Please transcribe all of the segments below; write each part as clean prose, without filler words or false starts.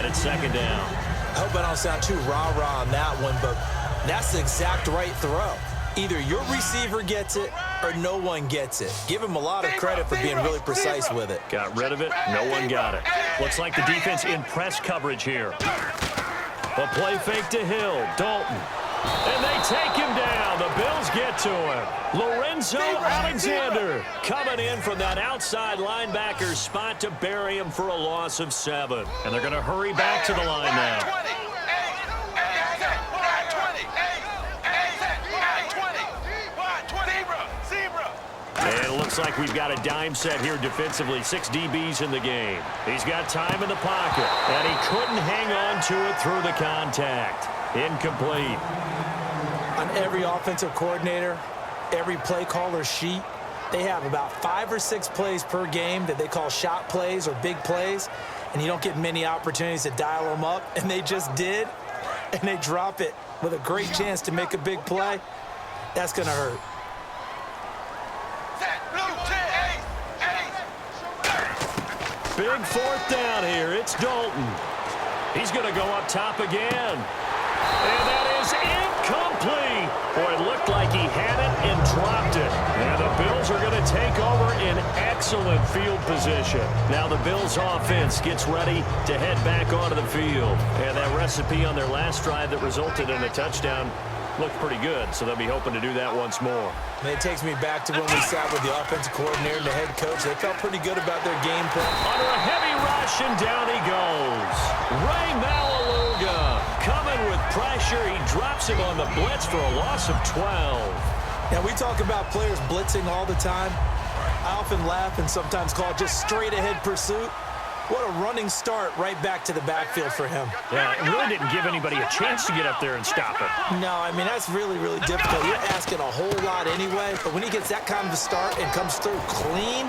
at second down. I hope I don't sound too rah-rah on that one, but that's the exact right throw. Either your receiver gets it or no one gets it. Give him a lot of credit for being really precise with it. Got rid of it. No one got it. Looks like the defense in press coverage here. A play fake to Hill. Dalton. And they take him down. The Bills get to him. Lorenzo Alexander coming in from that outside linebacker spot to bury him for a loss of 7. And they're going to hurry back to the line now. And it looks like we've got a dime set here defensively. 6 DBs in the game. He's got time in the pocket. And he couldn't hang on to it through the contact. Incomplete. On every offensive coordinator, every play caller sheet, they have about 5 or 6 plays per game that they call shot plays or big plays. And you don't get many opportunities to dial them up. And they just did. And they drop it with a great chance to make a big play. That's going to hurt. Big 4th down here. It's Dalton. He's going to go up top again. And that is incomplete. Boy, it looked like he had it and dropped it. And the Bills are going to take over in excellent field position. Now the Bills offense gets ready to head back onto the field. And that recipe on their last drive that resulted in a touchdown looked pretty good, so they'll be hoping to do that once more. And it takes me back to when we sat with the offensive coordinator and the head coach. They felt pretty good about their game plan. Under a heavy rush, and down he goes. Ray Malaluga coming with pressure. He drops him on the blitz for a loss of 12. Now, we talk about players blitzing all the time. I often laugh and sometimes call it just straight-ahead pursuit. What a running start right back to the backfield for him. Yeah, it really didn't give anybody a chance to get up there and stop it. No, I mean, that's really, really difficult. You're asking a whole lot anyway, but when he gets that kind of a start and comes through clean,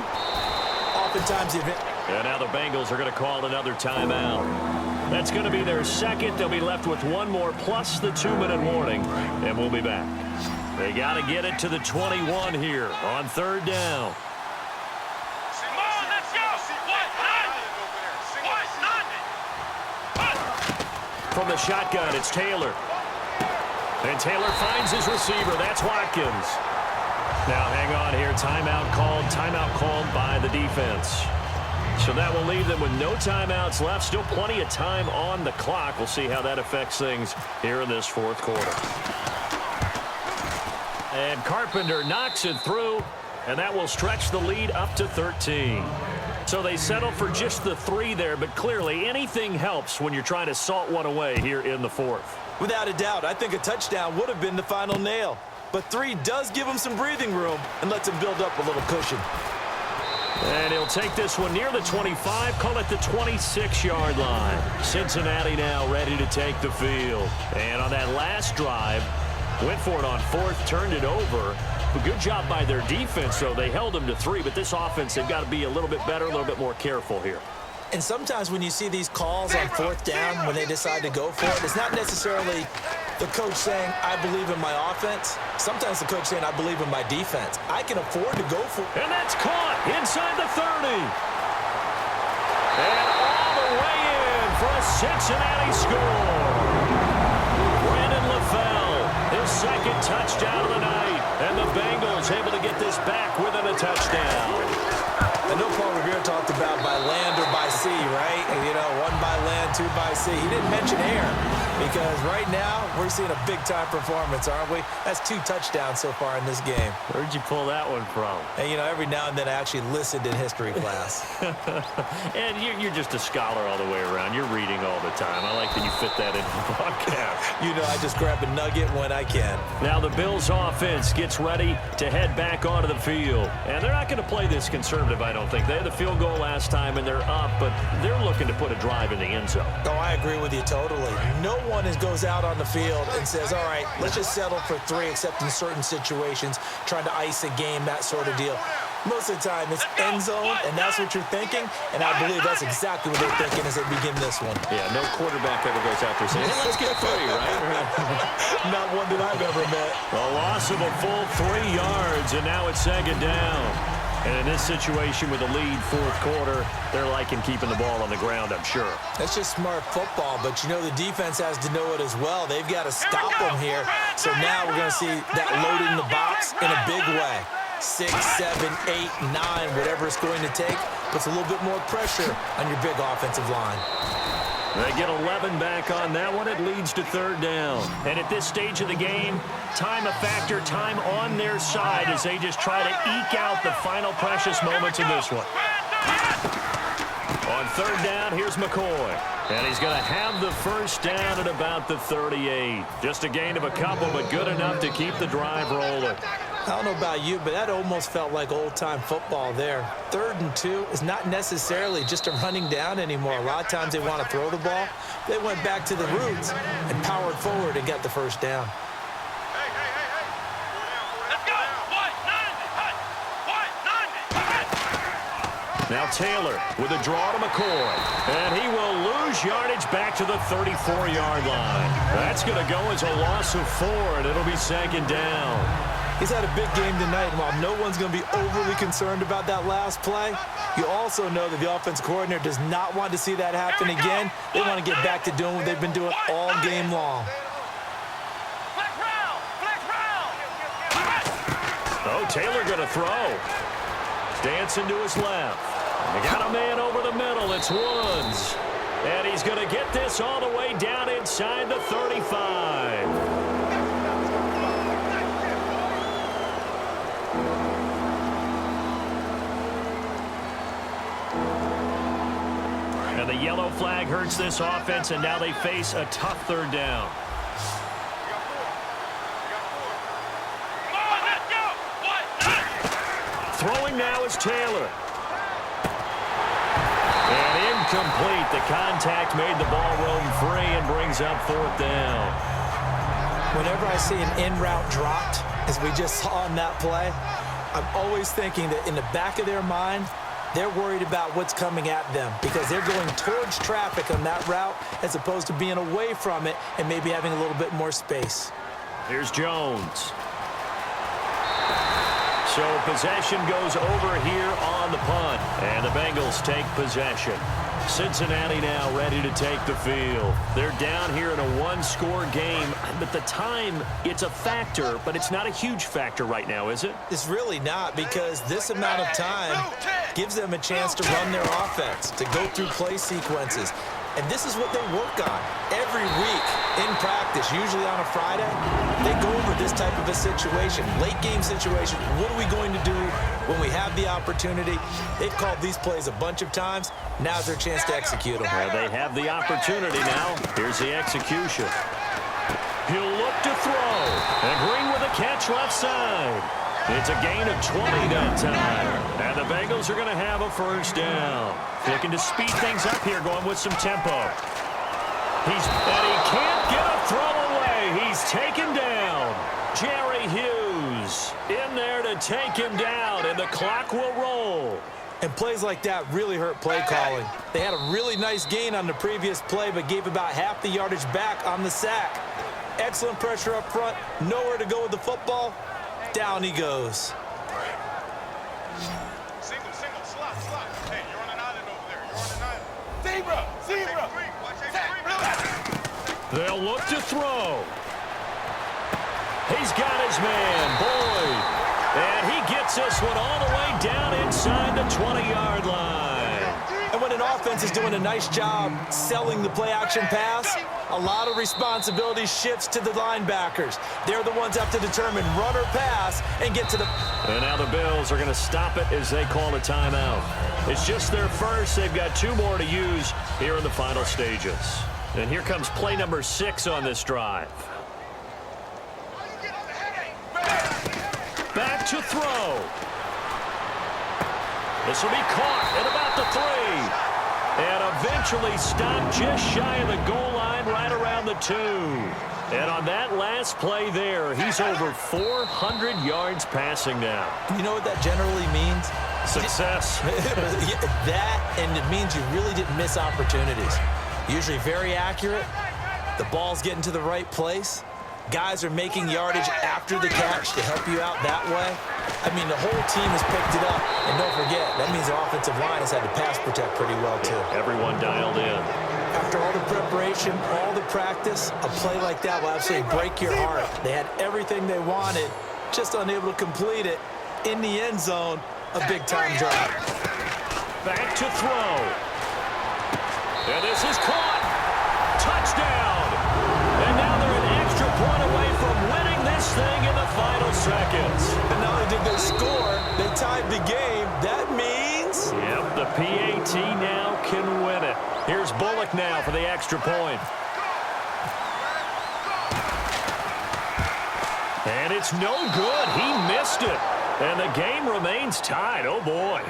oftentimes you... And now the Bengals are going to call another timeout. That's going to be their second. They'll be left with one more plus the 2-minute warning, and we'll be back. They got to get it to the 21 here on 3rd down. From the shotgun, it's Taylor. And Taylor finds his receiver. That's Watkins. Now, hang on here. Timeout called by the defense. So that will leave them with no timeouts left. Still plenty of time on the clock. We'll see how that affects things here in this 4th quarter. And Carpenter knocks it through, and that will stretch the lead up to 13. So they settle for just the 3 there, but clearly anything helps when you're trying to salt one away here in the 4th. Without a doubt, I think a touchdown would have been the final nail. But 3 does give him some breathing room and lets him build up a little cushion. And he'll take this one near the 25, call it the 26-yard line. Cincinnati now ready to take the field. And on that last drive, went for it on 4th, turned it over. But good job by their defense, though. They held them to 3, but this offense, they've got to be a little bit better, a little bit more careful here. And sometimes when you see these calls on 4th down, when they decide to go for it, it's not necessarily the coach saying, I believe in my offense. Sometimes the coach saying, I believe in my defense. I can afford to go for it. And that's caught inside the 30. And all the way in for a Cincinnati score. Brandon LaFell, his 2nd touchdown of the night. And the Bengals able to get this back within a touchdown. I know Paul Revere talked about by land or by sea, right? And, you know, 1 by land, 2 by sea. He didn't mention air because right now we're seeing a big-time performance, aren't we? That's 2 touchdowns so far in this game. Where'd you pull that one from? And, you know, every now and then I actually listened in history class. And you're just a scholar all the way around. You're reading all the time. I like that you fit that into the podcast. You know, I just grab a nugget when I can. Now the Bills offense gets ready to head back onto the field. And they're not going to play this conservative, I don't think. They had the field goal last time, and they're up, but they're looking to put a drive in the end zone. Oh, I agree with you totally. No one goes out on the field and says, all right, let's just settle for 3, except in certain situations, trying to ice a game, that sort of deal. Most of the time, it's end zone, and that's what you're thinking, and I believe that's exactly what they're thinking as they begin this one. Yeah, no quarterback ever goes out there saying, hey, let's get 3, right? Not one that I've ever met. A loss of a full 3 yards, and now it's 2nd down. And in this situation with a lead fourth quarter, they're liking keeping the ball on the ground, I'm sure. That's just smart football, but you know the defense has to know it as well. They've got to stop them here. So now we're going to see that loading the box in a big way. 6, 7, 8, 9, whatever it's going to take, puts a little bit more pressure on your big offensive line. They get 11 back on that one. It leads to third down. And at this stage of the game, time a factor, time on their side as they just try to eke out the final precious moments in this one. On third down, here's McCoy. And he's going to have the first down at about the 38. Just a gain of a couple, but good enough to keep the drive rolling. I don't know about you, but that almost felt like old-time football there. 3rd and 2 is not necessarily just a running down anymore. A lot of times they want to throw the ball. They went back to the roots and powered forward and got the first down. Now Taylor with a draw to McCoy. And he will lose yardage back to the 34-yard line. That's going to go as a loss of 4, and it'll be second down. He's had a big game tonight, and while no one's going to be overly concerned about that last play, you also know that the offense coordinator does not want to see that happen again. They want to get back to doing what they've been doing all game long. Oh, Taylor going to throw. Dancing to his left. They got a man over the middle. It's Woods. And he's going to get this all the way down inside the 35. And the yellow flag hurts this offense, and now they face a tough third down. Throwing now is Taylor. And incomplete. The contact made the ball roam free and brings up fourth down. Whenever I see an in-route dropped, as we just saw in that play, I'm always thinking that in the back of their mind, they're worried about what's coming at them because they're going towards traffic on that route as opposed to being away from it and maybe having a little bit more space. Here's Jones. So possession goes over here on the punt, and the Bengals take possession. Cincinnati now ready to take the field. They're down here in a one-score game. At the time, it's a factor, but it's not a huge factor right now, is it? It's really not, because this amount of time gives them a chance to run their offense, to go through play sequences. And this is what they work on every week in practice, usually on a Friday. They go over this type of a situation, late game situation. What are we going to do when we have the opportunity? They've called these plays a bunch of times. Now's their chance to execute them. Well, they have the opportunity now. Here's the execution. He'll look to throw. And Green with a catch left side. It's a gain of 20 that time. And the Bengals are going to have a first down. Looking to speed things up here, going with some tempo. And he can't get a throw away. He's taken down. Jerry Hughes in there to take him down, and the clock will roll. And plays like that really hurt play calling. They had a really nice gain on the previous play, but gave about half the yardage back on the sack. Excellent pressure up front. Nowhere to go with the football. Down he goes. Single, slot. Hey, you're on an island over there. You're on an island. Zebra. They'll look to throw. He's got his man, Boyd. And he gets this one all the way down inside the 20-yard line. And when an offense is doing a nice job selling the play-action pass, a lot of responsibility shifts to the linebackers. They're the ones that have to determine run or pass and get to the... And now the Bills are going to stop it as they call a timeout. It's just their first. They've got 2 more to use here in the final stages. And here comes play number 6 on this drive. Back to throw. This will be caught at about the 3. And eventually stopped just shy of the goal line right around the 2. And on that last play there, he's over 400 yards passing now. You know what that generally means? Success. That, and it means you really didn't miss opportunities. Usually very accurate. The ball's getting to the right place. Guys are making yardage after the catch to help you out that way. I mean, the whole team has picked it up. And don't forget, that means the offensive line has had to pass protect pretty well, too. Everyone dialed in. After all the preparation, all the practice, a play like that will absolutely break your heart. They had everything they wanted, just unable to complete it. In the end zone, a big-time drive. Back to throw. And this is caught. Touchdown. And now they're an extra point away from winning this thing in the final seconds. And not only did they score, they tied the game. That means... Yep, the PAT now can win it. Here's Bullock now for the extra point. And it's no good. He missed it. And the game remains tied. Oh, boy.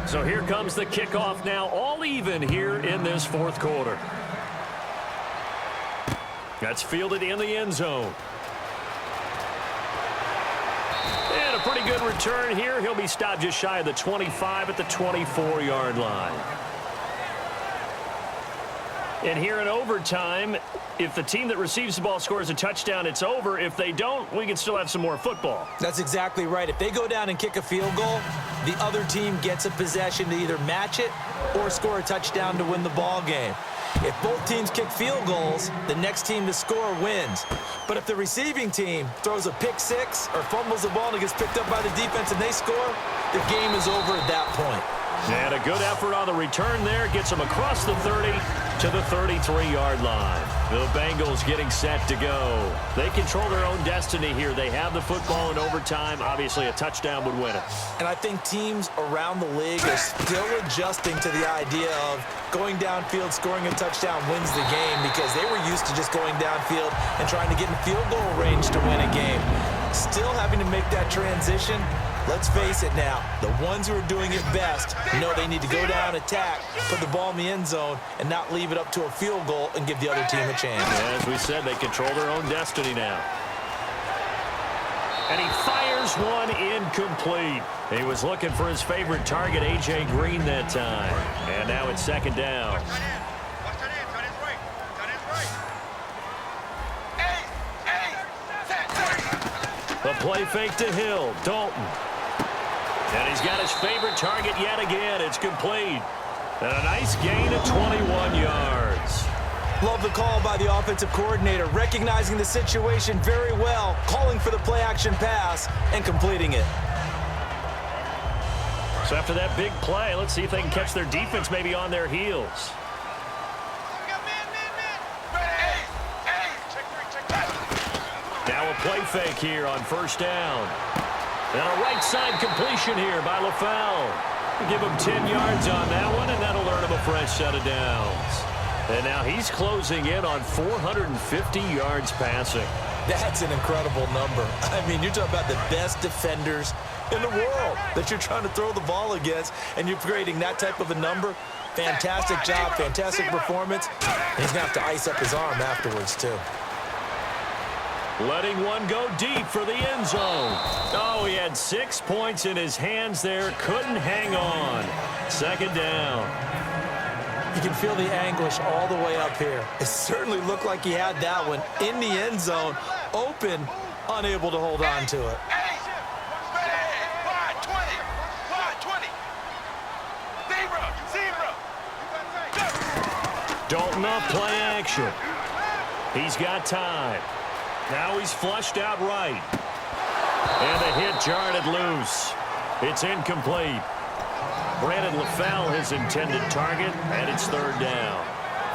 So here comes the kickoff now, all even here in this fourth quarter. That's fielded in the end zone. And a pretty good return here. He'll be stopped just shy of the 25 at the 24-yard line. And here in overtime, if the team that receives the ball scores a touchdown, it's over. If they don't, we can still have some more football. That's exactly right. If they go down and kick a field goal, the other team gets a possession to either match it or score a touchdown to win the ball game. If both teams kick field goals, the next team to score wins. But if the receiving team throws a pick six or fumbles the ball and it gets picked up by the defense and they score, the game is over at that point. And a good effort on the return there. Gets them across the 30 to the 33-yard line. The Bengals getting set to go. They control their own destiny here. They have the football in overtime. Obviously, a touchdown would win it. And I think teams around the league are still adjusting to the idea of going downfield, scoring a touchdown wins the game because they were used to just going downfield and trying to get in field goal range to win a game. Still having to make that transition. Let's face it now, the ones who are doing it best know they need to go down, attack, put the ball in the end zone, and not leave it up to a field goal and give the other team a chance. As we said, they control their own destiny now. And he fires one incomplete. He was looking for his favorite target, A.J. Green, that time. And now it's second down. The play fake to Hill. Dalton. And he's got his favorite target yet again. It's complete. And a nice gain of 21 yards. Love the call by the offensive coordinator, recognizing the situation very well, calling for the play-action pass, and completing it. So after that big play, let's see if they can catch their defense maybe on their heels. Now a play fake here on first down. And a right side completion here by LaFell. Give him 10 yards on that one, and that'll earn him a fresh set of downs. And now he's closing in on 450 yards passing. That's an incredible number. I mean, you're talking about the best defenders in the world that you're trying to throw the ball against, and you're creating that type of a number. Fantastic job, fantastic performance. And he's going to have to ice up his arm afterwards, too. Letting one go deep for the end zone. Oh, he had 6 points in his hands there. Couldn't hang on. Second down. You can feel the anguish all the way up here. It certainly looked like he had that one in the end zone, open, unable to hold on to it. Dalton off play action. He's got time. Now he's flushed out right. And the hit jarred it loose. It's incomplete. Brandon LaFell, his intended target, and it's third down.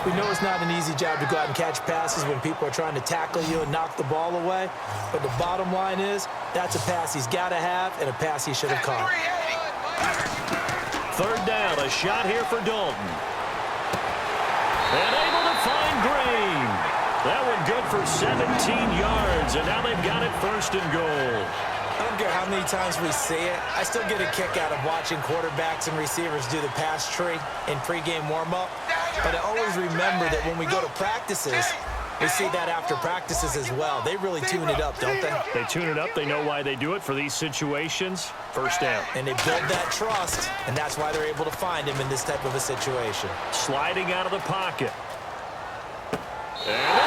We know it's not an easy job to go out and catch passes when people are trying to tackle you and knock the ball away. But the bottom line is, that's a pass he's got to have and a pass he should have caught. Third down, a shot here for Dalton. And able to find Green. That one good for 17 yards, and now they've got it first and goal. I don't care how many times we see it. I still get a kick out of watching quarterbacks and receivers do the pass tree in pregame warm-up. But I always remember that when we go to practices, we see that after practices as well. They really tune it up, don't they? They tune it up. They know why they do it for these situations. First down. And they build that trust, and that's why they're able to find him in this type of a situation. Sliding out of the pocket. And